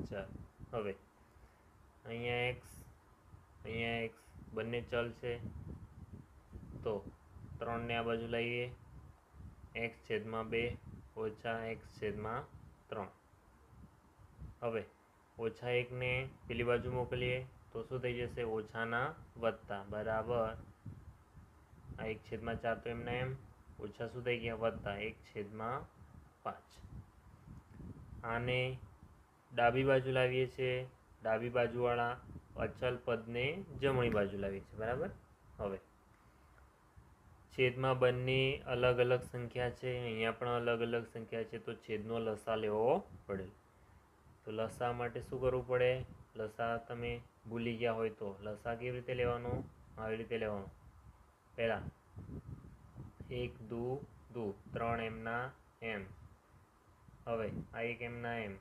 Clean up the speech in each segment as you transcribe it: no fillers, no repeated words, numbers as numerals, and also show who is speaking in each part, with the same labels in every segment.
Speaker 1: 4 હવે અહીંયા x બંને ચલ છે તો 3 ને આ બાજુ લાવીએ x/2 ઓછા x/3 હવે -1 ને પેલી બાજુ મોકલીએ તો શું થઈ જશે ઓછાના વત્તા બરાબર આ 1/4 તો એમને એમ ઓછા શું થઈ ગયા વત્તા 1/5 આને ડાબી બાજુ લાવીએ છીએ ડાબી બાજુવાળા અચલ પદને જમણી બાજુ લાવીએ છીએ બરાબર હવે છેદમાં બંને અલગ અલગ સંખ્યા છે અહીંયા પણ અલગ અલગ સંખ્યા છે તો છેદનો લસા લેવો પડે તો લસા માટે શું કરવું પડે લસા તમે ભૂલી ગયા હોય તો લસા કેવી રીતે લેવાનો આવી રીતે લેવાનો પહેલાં 1 2 2 3 એમના એમ હવે આ 1 એમના એમ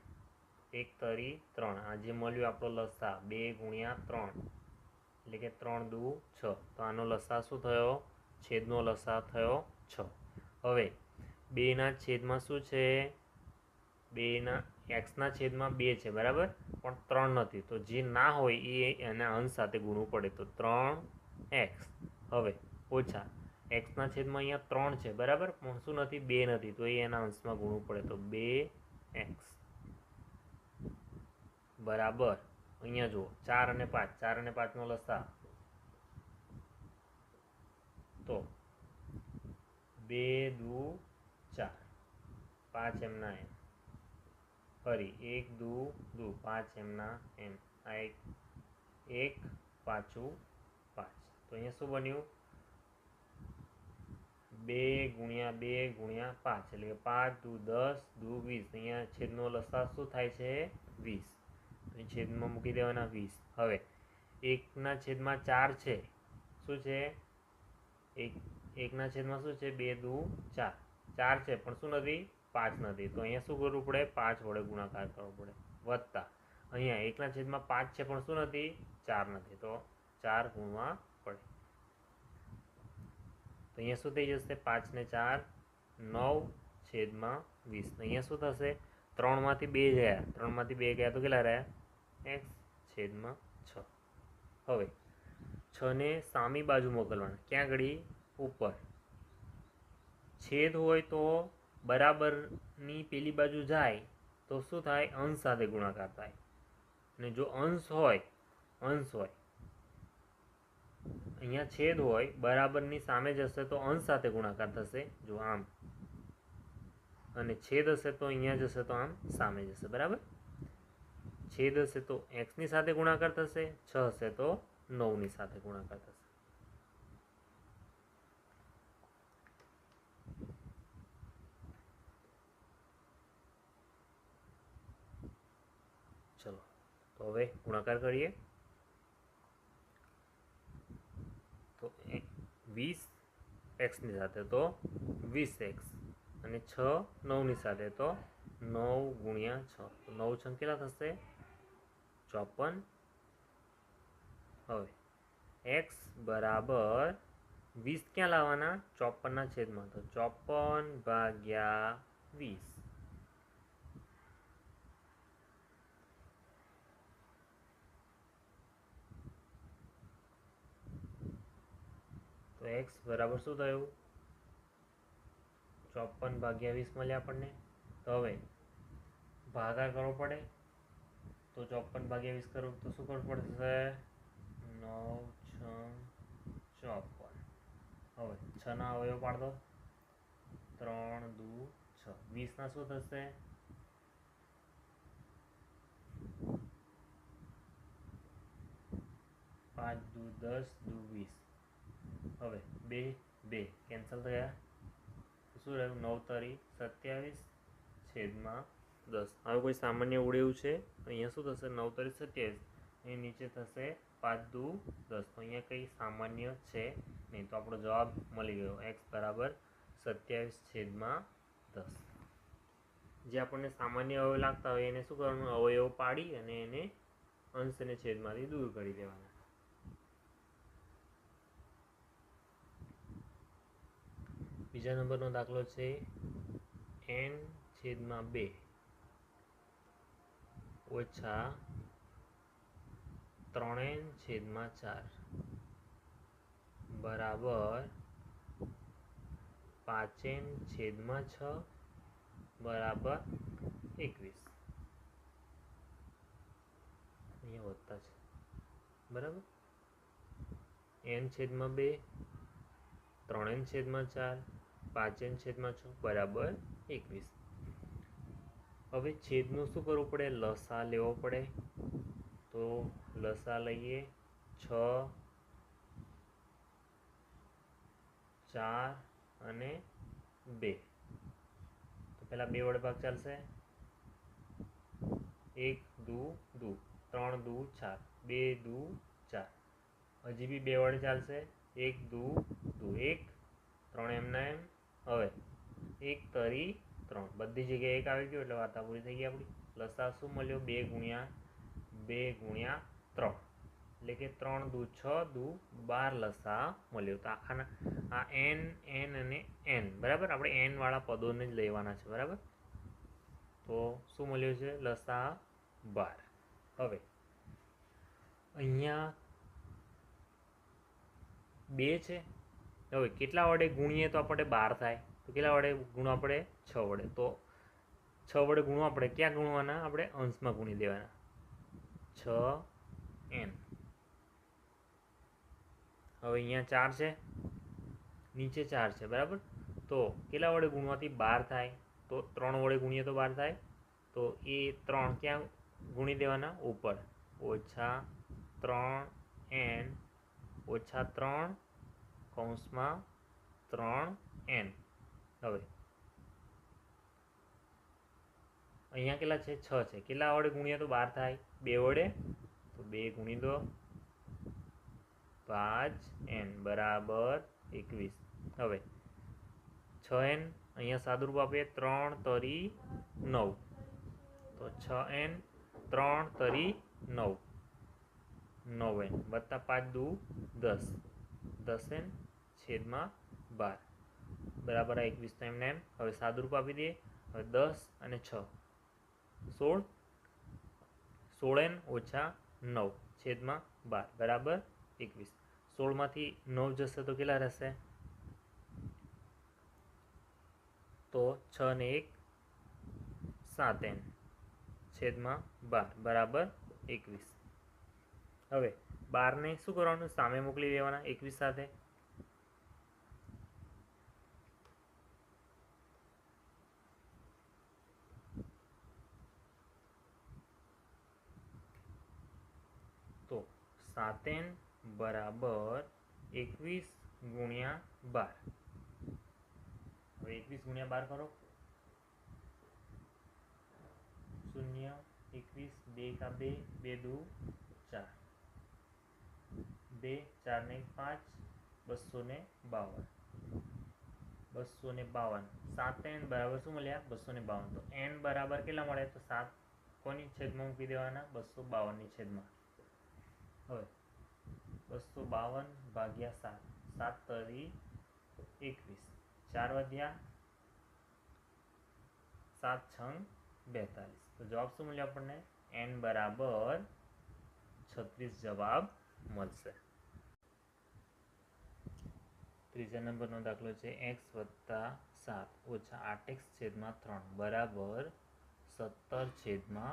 Speaker 1: 1 તરી 3 આ જે મળ્યું આપણો લસા 2 × 3 એટલે કે 3 2 6 તો આનો લસા શું થયો છેદનો લસા થયો 6 હવે 2ના છેદમાં શું છે 2ના x ના છેદમાં 2 છે બરાબર પણ 3 નથી તો જે ના હોય એ એના અંશ સાથે ગુણવું પડે તો 3x હવે ઓછા x ના છેદમાં અહીંયા 3 છે બરાબર પણ શું નથી 2 નથી તો એ એના અંશમાં ગુણવું પડે તો 2x બરાબર અહીંયા જુઓ 4 અને 5 4 અને 5 નો લસા તો 2 2 4 5 એમના એમ ફરી 1 2 2 5 એમના એમ આ 1 પાછું 5 તો અહીંયા શું બન્યું 2 × 2 × 5 એટલે કે 5 2 10 2 20 અહીંયા છેદનો લસા શું થાય છે 20 અહીં છેદમાં મૂકી દેવાના 20 હવે 1ના છેદમાં 4 છે શું છે 1ના છેદમાં શું છે 2 2 4 4 છે પણ શું નથી 5 નથી તો અહીંયા શું કરવું પડે 5 વડે ગુણાકાર કરવો પડે વત્તા અહીંયા 1ના છેદમાં 5 છે પણ શું નથી 4 નથી તો 4 ગુણવા પડે તો અહીંયા શું થઈ જશે 5 ને 4 9/20 અહીંયા શું થશે 3માંથી 2 ગયા 3માંથી 2 ગયા તો કેટલા રહ્યા x/6 હવે 6 ને સામી બાજુ મોકલવાના ક્યાં ઘડી ઉપર છેદ હોય તો બરાબરની પેલી બાજુ જાય તો શું થાય અંશ સાથે ગુણાકાર થાય અને જો અંશ હોય અહીંયા છેદ હોય બરાબરની સામે જશે તો અંશ સાથે ગુણાકાર થશે જો આમ અને છેદ હશે તો અહીંયા જશે તો આમ સામે જશે બરાબર છેદ હશે તો x ની સાથે ગુણાકાર થશે 6 હશે તો 9 ની સાથે ગુણાકાર થશે ચલો તો હવે ગુણાકાર કરીએ તો 20 x ની સાથે તો 20x અને 6 9 ની સાથે તો 9 × 6 તો 9 છંગ કેટલા થશે 54 હવે x બરાબર 20 ક્યાં લાવવાના 54ના છેદમાં તો 54/20 તો x બરાબર શું થયું 54/20 મળ્યા આપણને તો હવે ભાગાકાર કરવો પડે તો 54/20 કરવું તો શું કરવું પડશે 9 6 54 હવે 6 ના અવયવ પાડ દો 3 2 6 20 ના શું થશે 5 2 10 2 20 હવે 2 2 કેન્સલ થયા તો શું રહ્યું 9 તરી 27/10 હવે કોઈ સામાન્ય ઉડે એવું છે અહીંયા શું થશે 9 તરી 27 અહીં નીચે થશે 5 2 10 તો અહીંયા કંઈ સામાન્ય છે નહીં તો આપણો જવાબ મળી ગયો x બરાબર 27/10 જે આપણને સામાન્ય અવયવ લાગતા હોય એને શું કરવાનું અવયવ પાડી અને એને અંશ અને છેદમાંથી દૂર કરી દેવાના બીજા નંબરનો દાખલો છે n/2 ઓછા 3/4 બરાબર 5/6 બરાબર 21. અહીંયા વધતા છે બરાબર. n/2 3/4 5/6 બરાબર 21. હવે છેદનું શું કરવું પડે? લસા લેવો પડે. તો લસા લઈએ 6, 4 અને 2. તો પહેલાં 2 વડે ભાગ ચાલશે. 1 દુ 3 દુ 4, 2 દુ 4. હજી બી 2 વડે ચાલશે. 1 દુ 1, 3 એમના એમ. હવે 1 તરી 3, બધી જગ્યાએ 1 આવી ગયો એટલે વાર્તા પૂરી થઈ ગઈ આપણી. લસા શું મળ્યો? 2 ગુણ્યા 3 એટલે કે 3 દુ 6 દુ 12 લસા મળ્યો. તો આખાના આ n અને n બરાબર, આપણે n વાળા પદોને જ લેવાના છે બરાબર. તો શું મળ્યું છે? લસા 12. હવે અહીંયા 2 છે. હવે કેટલા વડે ગુણીએ તો આપણે 12 થાય? તો કેટલા વડે ગુણવા પડે? 6 વડે. તો 6 વડે ગુણવા પડે. ક્યાં ગુણવાના? આપણે અંશમાં ગુણી દેવાના. 6n. હવે અહીંયા 4 છે, નીચે 4 છે બરાબર. તો કેટલા વડે ગુણવાથી 12 થાય? તો 3 વડે ગુણીએ તો 12 થાય. તો એ 3 ક્યાં ગુણી દેવાના? ઉપર. ઓછા 3n ઓછા 3 કૌંસમાં 3n. હવે અહીંયા કેટલા છે? 6 છે. કેટલા વડે ગુણીએ તો 12 થાય? 2 વડે. તો 2 ગુણી દો 5n બરાબર 21. હવે 6n અહીંયા સાદુરૂપ આપીએ. 3 તરી 9. તો 6n 3 તરી 9, 9n વત્તા 5 દુ 10, 10n છેદમાં 12 બરાબર 21. એમને એમ. હવે સાદુરૂપ આપી દઈએ. હવે 10 અને 6 16, 16n ઓછા 9 છેદમાં 12 બરાબર 21. 16માંથી 9 જશે તો કેટલા રહેશે? તો 6 ને 1 7n છેદમાં 12 બરાબર 21. હવે 12ને શું કરવાનું? સામે મોકલી દેવાના 21 સાથે. તો 7n બરાબર 21 ગુણ્યા 12. હવે 21 ગુણ્યા 12 કરો. 0, 21, 2 કા 2, 2 દુ 4, 2 4 ને 5, 252. 252. 7n બરાબર શું મળ્યા? 252. તો n બરાબર કેટલા મળે? તો 7 કોની છેદમાં મૂકી દેવાના? 252 ની છેદમાં. હવે 252 ભાગ્યા 7, 7 તરી 21, 4 વધ્યા 7 છંગ 42. તો જવાબ શું મળ્યો આપણને? n બરાબર 36 જવાબ મળશે. ત્રીજા નંબરનો દાખલો છે x વત્તા 7 ઓછા 8x છેદમાં 3 બરાબર 17/6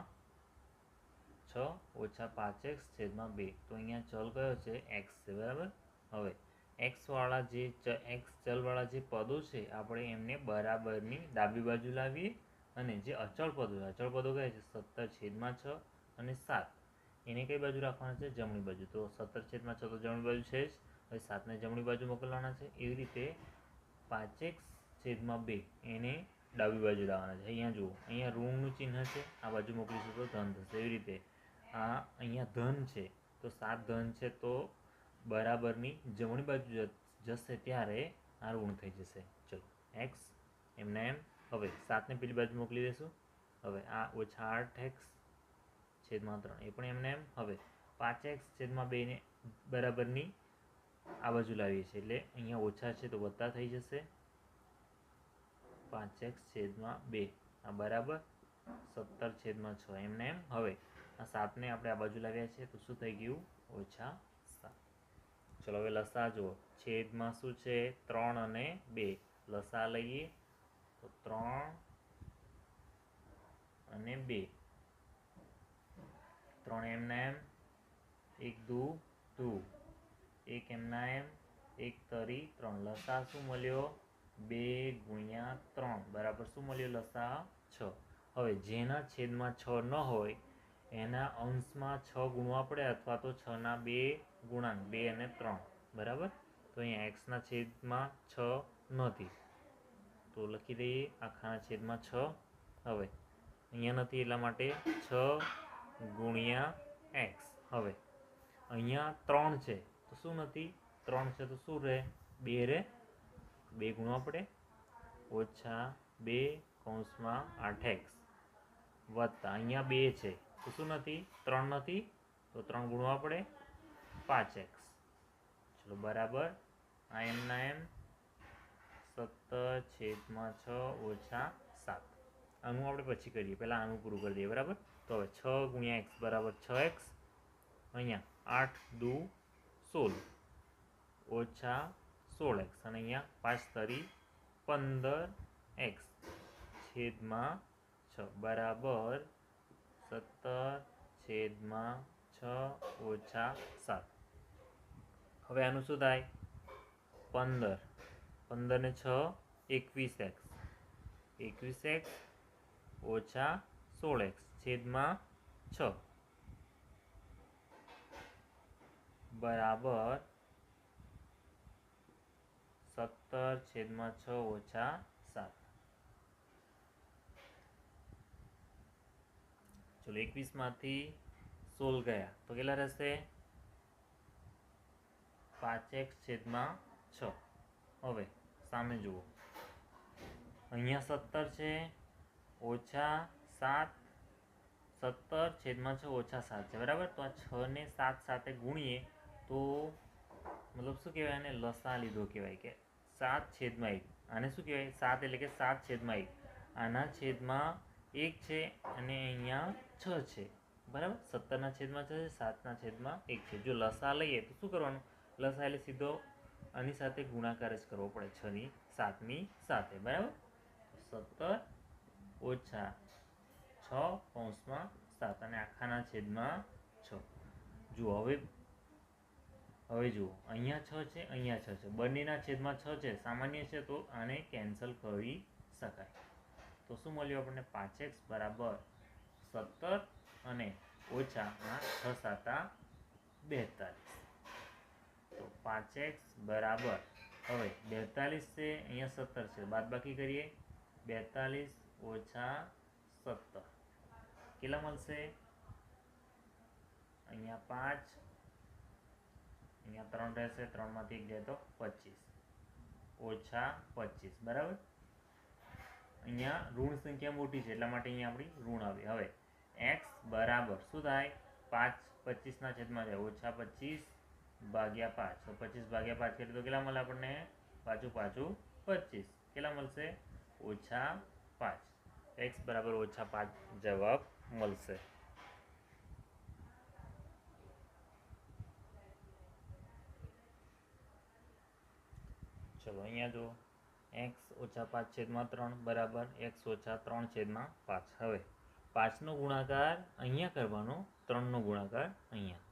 Speaker 1: ઓછા 5x છેદમાં 2. તો અહીંયા ચલ કયો છે? x છે બરાબર. હવે x ચલવાળા જે પદો છે આપણે એમને બરાબરની ડાબી બાજુ લાવીએ અને જે અચળ પદો કયા છે? 17/6 અને 7 એને કઈ બાજુ રાખવાના છે? જમણી બાજુ. તો 17/6 તો જમણી બાજુ છે જ. હવે 7ને જમણી બાજુ મોકલવાના છે. એવી રીતે 5x છેદમાં 2 એને ડાબી બાજુ લાવવાના છે. અહીંયા જુઓ, અહીંયા ઋણનું ચિહ્ન છે, આ બાજુ મોકલીશું તો ધન થશે. એવી રીતે આ અહીંયા ધન છે તો 7 ધન છે તો બરાબરની જમણી બાજુ જશે ત્યારે આ ઋણ થઈ જશે. ચલો x એમને એમ. હવે 7ને પેલી બાજુ મોકલી દઈશું. હવે આ ઓછા 8x છેદમાં 3 એ પણ એમને એમ. હવે 5x છેદમાં 2 ને બરાબરની આ બાજુ લાવીએ છીએ એટલે અહીંયા ઓછા છે તો વત્તા થઈ જશે. 5x છેદમાં 2 આ બરાબર 17/6 એમને એમ. હવે આ 7ને આપણે આ બાજુ લાવ્યા છે તો શું થઈ ગયું? -7. ચલો હવે લસા જુઓ. છેદમાં શું છે? 3 અને 2. લસા લઈએ તો 3 અને 2. 3 એમના એમ, 1 2 2, 1 એમના એમ, 1 તરી 3. લસા શું મળ્યો? 2 × 3 બરાબર શું મળ્યો? લસા 6. હવે જેના છેદમાં 6 ન હોય એના અંશમાં 6 ગુણવા પડે, અથવા તો 6ના 2 ગુણાંક 2 અને 3 બરાબર. તો અહીંયા એક્સના છેદમાં 6 નથી તો લખી દઈએ આખાના છેદમાં 6. હવે અહીંયા નથી એટલા માટે 6 × એક્સ. હવે અહીંયા 3 છે તો શું નથી? 3 છે તો શું રહે? 2 રહે. 2 ગુણવા પડે. -2 કૌંસમાં 8x વત્તા અહીંયા 2 છે તો શું નથી? 3 નથી તો 3 ગુણવા પડે 5x. ચલો બરાબર આ એમના એમ 17/6 - 7. આનું આપણે પછી કરીએ, પહેલાં આનું પૂરું કરી દઈએ બરાબર. તો હવે 6 × x બરાબર 6x. અહીંયા 8 2 16 -16x અને અહીંયા 5 તરી 15x છેદમાં 6 બરાબર 17/6 - 7. હવે આનું શું થાય? 15. 15 ને 6 21x. 21x - 16x છેદમાં 6 બરાબર 17/6 - 7. ચલો 21માંથી 16 ગયા તો કેટલા રહેશે? 5x છેદમાં 6. હવે સામે જુઓ, અહીંયા 17 છે -7. 17/6 - 7 છે બરાબર. તો આ 6 ને 7 સાથે ગુણીએ તો મતલબ શું કહેવાય? આને લસા લીધો કહેવાય કે 7/1. આને શું કહેવાય? 7 એટલે કે 7/1. આના છેદમાં 1 છે અને અહીંયા 6 છે બરાબર. 17ના છેદમાં 6 છે, 7ના છેદમાં 1 છે. જો લસા લઈએ તો શું કરવાનું? લસા એટલે સીધો આની સાથે ગુણાકાર જ કરવો પડે 6ની 7ની સાથે બરાબર. 17 - 6 કૌંસમાં 7 અને આખાના છેદમાં 6. જુઓ હવે જુઓ અહીંયા 6 છે, અહીંયા 6 છે, બંનેના છેદમાં 6 છે. સામાન્ય છે તો આને કેન્સલ કરી શકાય. તો શું મળ્યું આપણને? 5x બરાબર 17 અને ઓછા 6 × 7 = 42. તો 5x બરાબર, હવે 42 છે, અહીંયા 17 છે, બાદબાકી કરીએ 42 - 17 કેટલા મળશે? અહીંયા 5, અહીંયા 3 રહેશે, 3માંથી 1 જાય તો 25 -25 બરાબર. અહીંયા ઋણ સંખ્યા મોટી છે એટલા માટે અહીંયા આપણી ઋણ આવી. હવે x બરાબર શું થાય? 5 25ના છેદમાં જાય -25/5. તો 25/5 કરીએ તો કેટલા મળે આપણને? પાછું 25 કેટલા મળશે? -5. x બરાબર -5 જવાબ મળશે. ચલો અહીંયા જો x - 5/3 બરાબર x - 3/5. હવે 5નો ગુણાકાર અહીંયા કરવાનો, 3નો ગુણાકાર અહીંયા.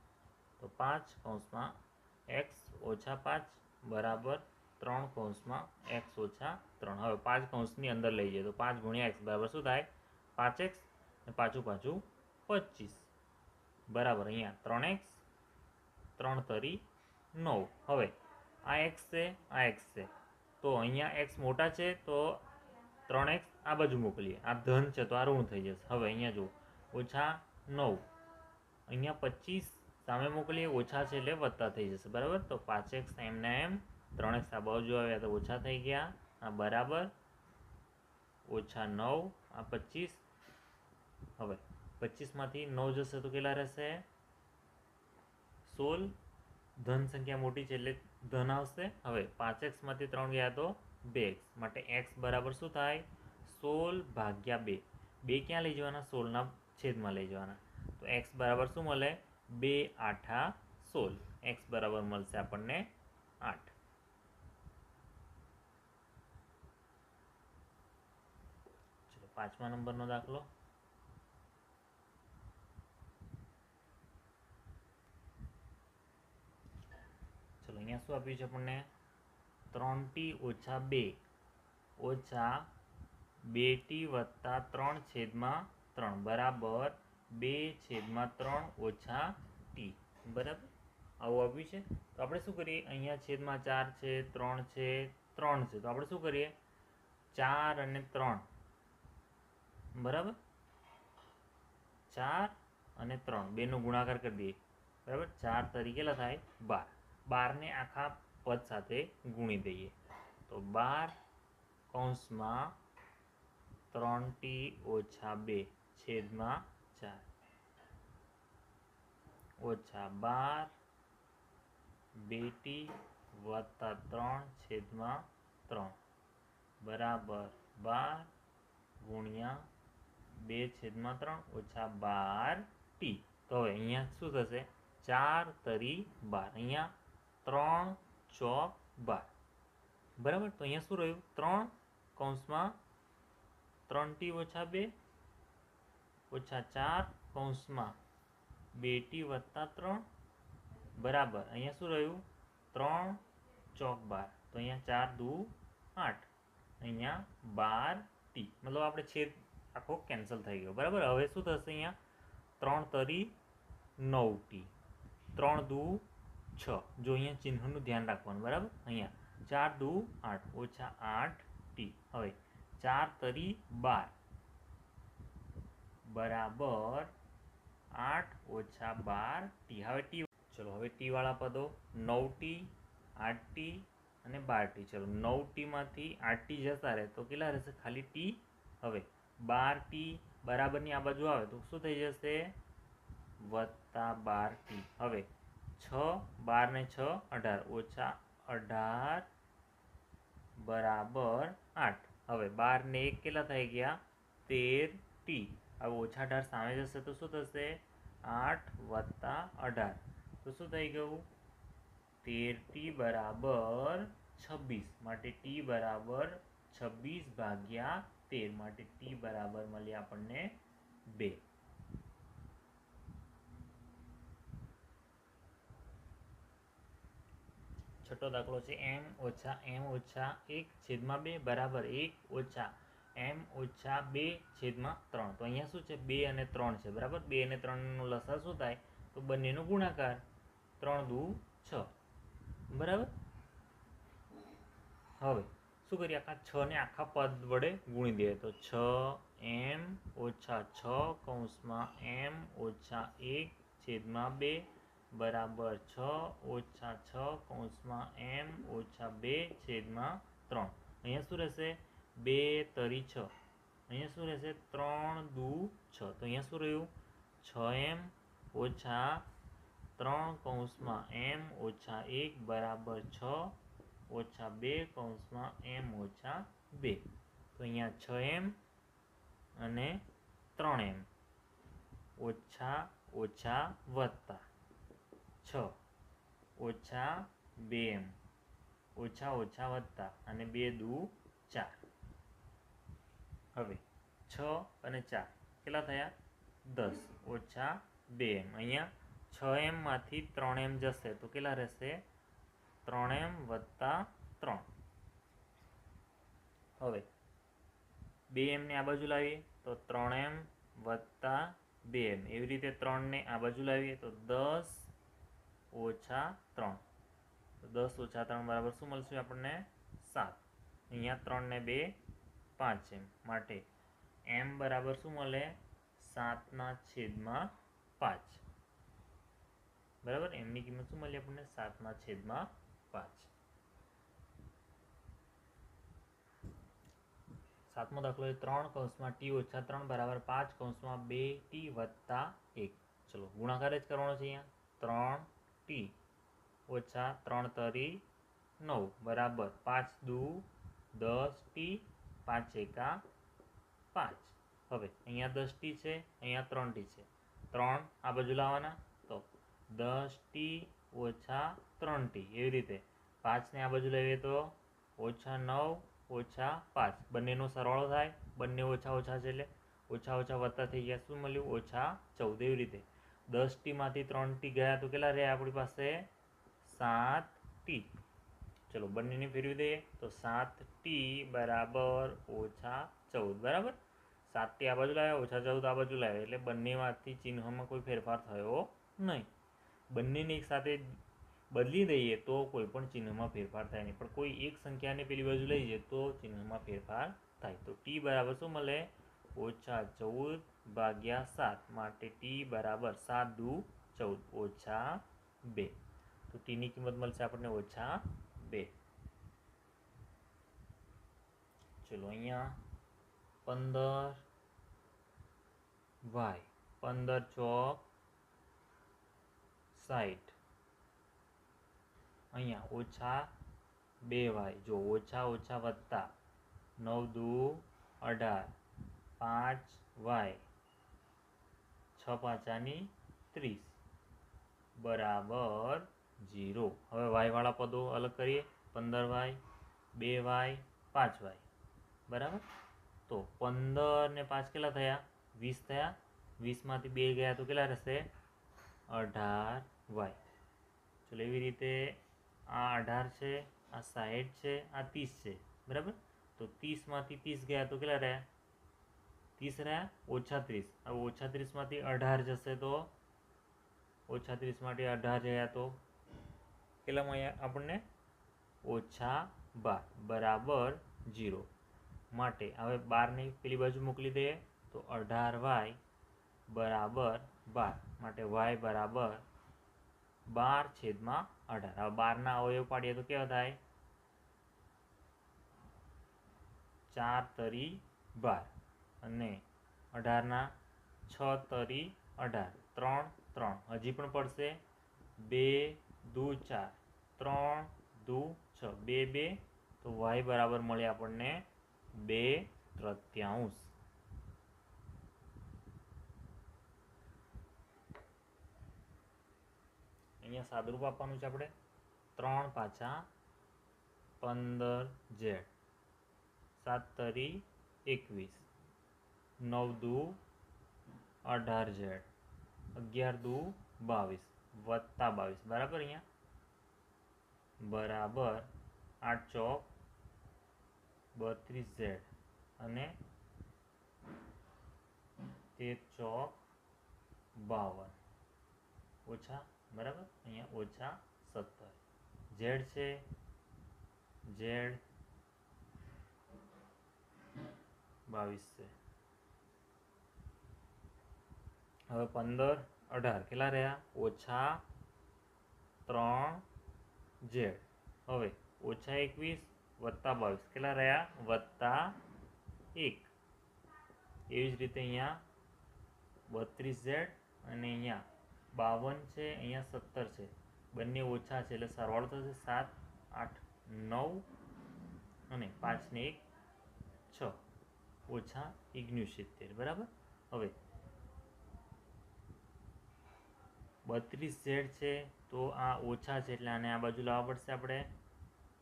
Speaker 1: તો 5 કૌંસમાં x - 5 બરાબર 3 કૌંસમાં x - 3. હવે 5 કૌંસની અંદર લઈ જઈએ તો 5 × x બરાબર શું થાય? 5x અને પાછું 25 બરાબર અહીંયા 3x 3 તરી 9. હવે આ x છે, આ x છે, તો અહીંયા x મોટા છે તો 3x આ બાજુ મોકલીએ. આ ધન છે તો આ ઋણ થઈ જશે. હવે અહીંયા જુઓ -9, અહીંયા 25 સામે મોકલીએ, ઓછા છે એટલે વત્તા થઈ જશે બરાબર. તો 5x એમના એમ, 3x આ બાજુ આવ્યા તો ઓછા થઈ ગયા. આ બરાબર -9 આ 25. હવે 25માંથી 9 જશે તો કેટલા રહેશે? 16. ધન સંખ્યા મોટી છે એટલે ધન આવશે. હવે 5x માંથી 3 ગયા તો 2x માટે x બરાબર શું થાય? 16/2. બે ક્યાં લઈ જવાના? 16ના છેદમાં લઈ જવાના. તો એક્સ બરાબર શું મળે? 2 8 16. એક્સ બરાબર મળશે આપણને 8. ચલો 5મા નંબરનો દાખલો. ચલો અહીંયા શું આપ્યું છે આપણને? 3t ઓછા 2 ઓછા 2t વત્તા 3 છેદમાં 3 બરાબર 2/3 ઓછા t. બરાબર આવું આપ્યું છે. તો આપણે શું કરીએ? અહીંયા છેદમાં 4 છે, 3 છે, 3 છે. તો આપણે શું કરીએ? 4 અને 3 બરાબર, 4 અને 3 બેનો ગુણાકાર કરી દઈએ. બરાબર, 4 તરી કેટલા થાય? 12. 12 ને આખા પદ સાથે ગુણી દઈએ. તો 12 કૌંસમાં 3t ઓછા 2 છેદમાં 4 ઓછા 12 2t વત્તા 3 છેદમાં 3 બરાબર 12 ગુણ્યા 2/3 ઓછા 12t. તો હવે અહીંયા શું થશે? 4 તરી 12. અહીંયા 3 ચોક 12. બરાબર, તો અહીંયા શું રહ્યું? 3 કૌંસમાં 3t ઓછા 2 ઓછા 4 કૌંસમાં 2t વત્તા 3 બરાબર અહીંયા શું રહ્યું? 3 ચોક 12. તો અહીંયા 4 દુ 8. અહીંયા 12t. મતલબ આપણે છેદ આખો કેન્સલ થઈ ગયો. બરાબર, હવે શું થશે? અહીંયા 3 તરી 9t, 3 દુ 6. જો અહીંયા ચિહ્નનું ધ્યાન રાખવાનું. બરાબર, અહીંયા 4 દુ 8 ઓછા 8t. હવે 4 તરી 12 બરાબર 8 ઓછા 12t. હવે ટી, ચલો હવે ટી વાળા પદો 9t 8t અને 12t. ચલો 9t માંથી 8t જતા રહે તો કેટલા રહેશે? ખાલી t. હવે 12t બરાબરની આ બાજુ આવે તો શું થઈ જશે? વત્તા 12t. હવે 6 12 ને 6 18 ઓછા 18 બરાબર 8. હવે 12 ને 1 કેટલા થઈ ગયા? 13t. હવે ઓછા 18 સામે જશે તો શું થશે? 8 વત્તા 18. તો શું થઈ ગયું? 13t બરાબર 26. માટે t બરાબર 26 ભાગ્યા 13. માટે t બરાબર મળી આપણને 2. છઠ્ઠો દાખલો છે m ઓછા 1 છેદમાં 2 બરાબર 1 ઓછા m ઓછા 2 છેદમાં 3. તો અહીંયા શું છે? 2 અને 3 છે. બરાબર, 2 અને 3નો લસા શું થાય? તો બંનેનો ગુણાકાર. 3 દુ 6. બરાબર, હવે શું કરીએ? આખા 6 ને આખા પદ વડે ગુણી દઈએ. તો 6m ઓછા 6 કૌંસમાં m ઓછા 1 છેદમાં 2 બરાબર 6 ઓછા 6 કૌંસમાં m ઓછા 2 છેદમાં 3. અહીંયા શું રહેશે? 2 તરી 6. અહીંયા શું રહેશે? 3 દુ 6. તો અહીંયા શું રહ્યું? 6m ઓછા 3 કૌંસમાં m ઓછા 1 બરાબર 6 ઓછા 2 કૌંસમાં m ઓછા 2. તો અહીંયા 6m અને 3m ઓછા ઓછા વત્તા 6 ઓછા 2m ઓછા ઓછા વત્તા અને 2 દુ 4. હવે 6 અને 4 કેટલા થયા? 10 ઓછા 2m. અહીંયા 6m માંથી 3m જશે તો કેટલા રહેશે? 3m વત્તા 3. હવે 2m ને આ બાજુ લાવીએ તો 3m વત્તા 2m. એવી રીતે 3 ને આ બાજુ લાવીએ તો 10 ઓછા 3. તો 10 ઓછા 3 બરાબર શું મળશે આપણને? 7. અહીંયા 3 ને 2 5m. માટે m બરાબર શું મળે? 7 છેદમાં 5. બરાબર, એમની કિંમત શું મળી આપણને? 7 છેદમાં 5. 7મો દાખલો છે 3 કૌંસમાં t ઓછા 3 બરાબર 5 કૌંસમાં 2t વત્તા 1. ચલો ગુણાકાર જ કરવાનો છે. અહીંયા 3t ઓછા 3 તરી 9 બરાબર 5 દુ 10t 5 એકા 5. હવે અહીંયા 10t છે, અહીંયા 3t છે, 3 આ બાજુ લાવવાના તો 10t ઓછા 3t, એવી રીતે 5ને આ બાજુ લઈએ તો -9 ઓછા 5, બંનેનો સરવાળો થાય, બંને ઓછા ઓછા છે એટલે ઓછા ઓછા વત્તા થઈ ગયા, શું મળ્યું -14. એવી રીતે 10t માંથી 3t ગયા તો કેટલા રહ્યા આપણી પાસે 7t. ચલો બંનેને ફેરવી દઈએ તો 7t બરાબર -14 બરાબર. 7t આ બાજુ લાવ્યા, -14 આ બાજુ લાવ્યા, એટલે બંનેમાંથી ચિહ્નમાં કોઈ ફેરફાર થયો નહીં. બંનેને એક સાથે બદલી દઈએ તો કોઈ પણ ચિહ્નમાં ફેરફાર થાય નહીં, પણ કોઈ એક સંખ્યાને પેલી બાજુ લઈ જઈએ તો ચિહ્નમાં ફેરફાર થાય. તો t બરાબર શું મળે -14/7, માટે t બરાબર 7 દુ 14 -2. તો ટીની કિંમત મળશે આપણને -2. ચલો અહીંયા 15y, 15 ચોક 60, અહીંયા -2y, જો ઓછા ઓછા વત્તા 9 દુ 18, 5y, 6 5 30 બરાબર 0. હવે y વાળા પદો અલગ કરીએ, 15y, 2y, 5y બરાબર. તો 15 ને 5 કેટલા થયા 20 થયા, 20 માંથી 2 ગયા તો કેટલા રહેશે 18y. ચલો એવી રીતે આ 18 છે, આ 60 છે, આ 30 છે બરાબર. તો 30 માંથી 30 ગયા તો કેટલા રહ્યા 30 રહ્યા, -30. હવે -30 માંથી 18 જશે તો -30 માંથી 18 ગયા તો કેટલા મળ્યા આપણને -12 બરાબર 0. માટે હવે 12 ને પેલી બાજુ મોકલી દઈએ તો 18y બરાબર 12, માટે y બરાબર 12/18. હવે 12ના અવયવ પાડીએ તો કેવા થાય 4 તરી 12 અને 18ના 6 તરી 18, 3 3 હજી પણ પડશે, 2 દુ 4, 3 દુ 6, 2 2, તો y બરાબર મળે આપણને 2/3. અહીંયા સાદુરૂપ આપવાનું છે આપણે 3 પાછા 15z, 7 તરી 21, 9 દુ 18z, 11 દુ 22 વત્તા 22 બરાબર. અહીંયા બરાબર 8 ચોક 32z અને 13 ચોક 52 ઓછા બરાબર. અહીંયા -17. z છે, z 22 છે. હવે 15 18 કેટલા રહ્યા -3z. હવે -21 વત્તા 22 કેટલા રહ્યા +1. એવી જ રીતે અહીંયા 32z અને અહીંયા 52 છે, અહીંયા 17 છે, બંને ઓછા છે એટલે સરવાળો થશે 7 8 9 અને 5 ને 1 6 -69 બરાબર. હવે 32z છે તો આ ઓછા છે એટલે આને આ બાજુ લાવવા પડશે આપણે.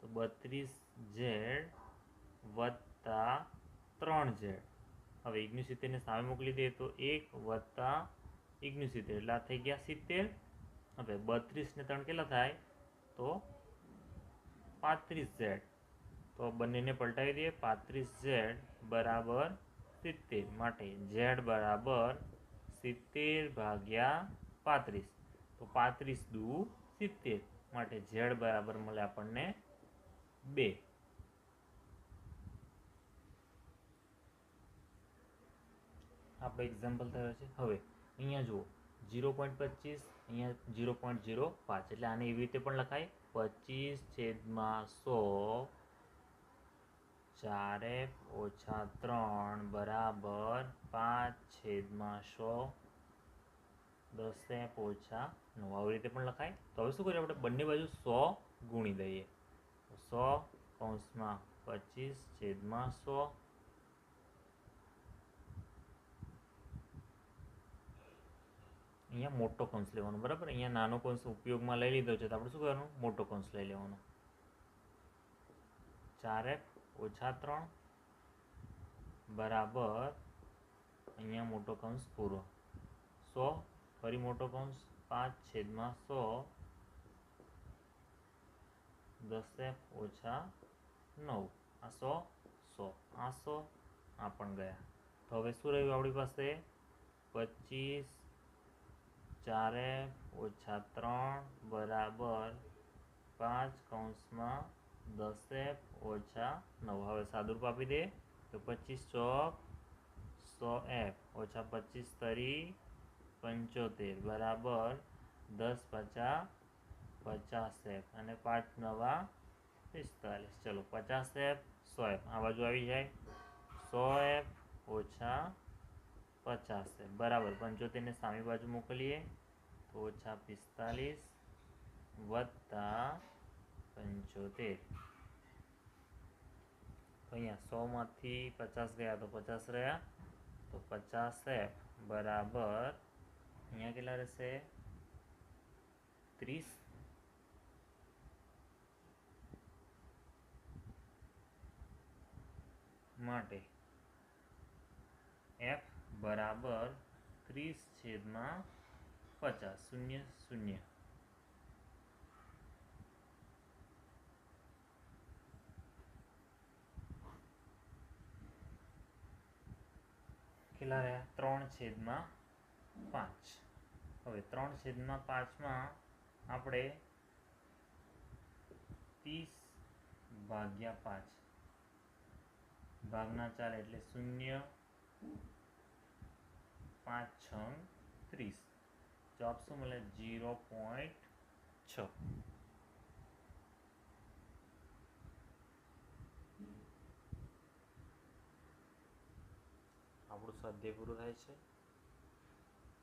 Speaker 1: તો 32z વત્તા 3z. હવે 69 ને સામે મોકલી દઈએ તો 1 વત્તા 69 એટલે આ થઈ ગયા 70. હવે 32 ને 3 કેટલા થાય તો 35z. તો બંનેને પલટાવી દઈએ, 35z બરાબર 70, માટે z બરાબર 70/35. તો 35 દુ 70, માટે z બરાબર મળે આપણને 2. આપણો એક્ઝામ્પલ થયો છે. હવે અહીંયા જુઓ 0.25, અહીંયા 0.05, એટલે આને એવી રીતે પણ લખાય 25/100 4f ઓછા 3 બરાબર 5/100 10f ઓછા 9, આવી રીતે પણ લખાય. તો હવે શું કરીએ આપણે બંને બાજુ 100 ગુણી દઈએ. 100 / 25/100 અહીંયા મોટો કૌંસ લેવાનો, બરાબર. અહીંયા નાનો કૌંસ ઉપયોગમાં લઈ લીધો છે તો આપણે શું કરવાનું, મોટો કૌંસ લઈ લેવાનો. 4f ઓછા 3 બરાબર, અહીંયા મોટો કૌંસ પૂરો, 100 ફરી મોટો કૌંસ 5/100 10f ઓછા 9, આ 100 100 આ 100 આ પણ ગયા. તો હવે શું રહ્યું આપણી પાસે, 25 4f ઓછા 3 બરાબર 5/10f ઓછા 9. હવે સાદુરૂપ આપી દે તો 25 ચોક 100f ઓછા 25 તરી 75 બરાબર 10 × 5 50f અને 5 નવા 45. ચલો 50f 100f આ બાજુ આવી જાય, 100f ઓછા 50f બરાબર 75 ને સામી બાજુ મોકલીએ તો ઓછા 45 વત્તા 75. તો અહીંયા 100 માંથી 50 ગયા તો 50 રહ્યા, તો 50f બરાબર અહીંયા કેટલા રહેશે 30. માટે f બરાબર 30/50 0 0. કેટલા રહ્યા 3/5. હવે 3/5 આપણે 30/5 ભાગના 4 એટલે 0 5 6 30. જવાબ શું મળે 0.6. આપણું સ્વાધ્યાય પૂરું થાય છે.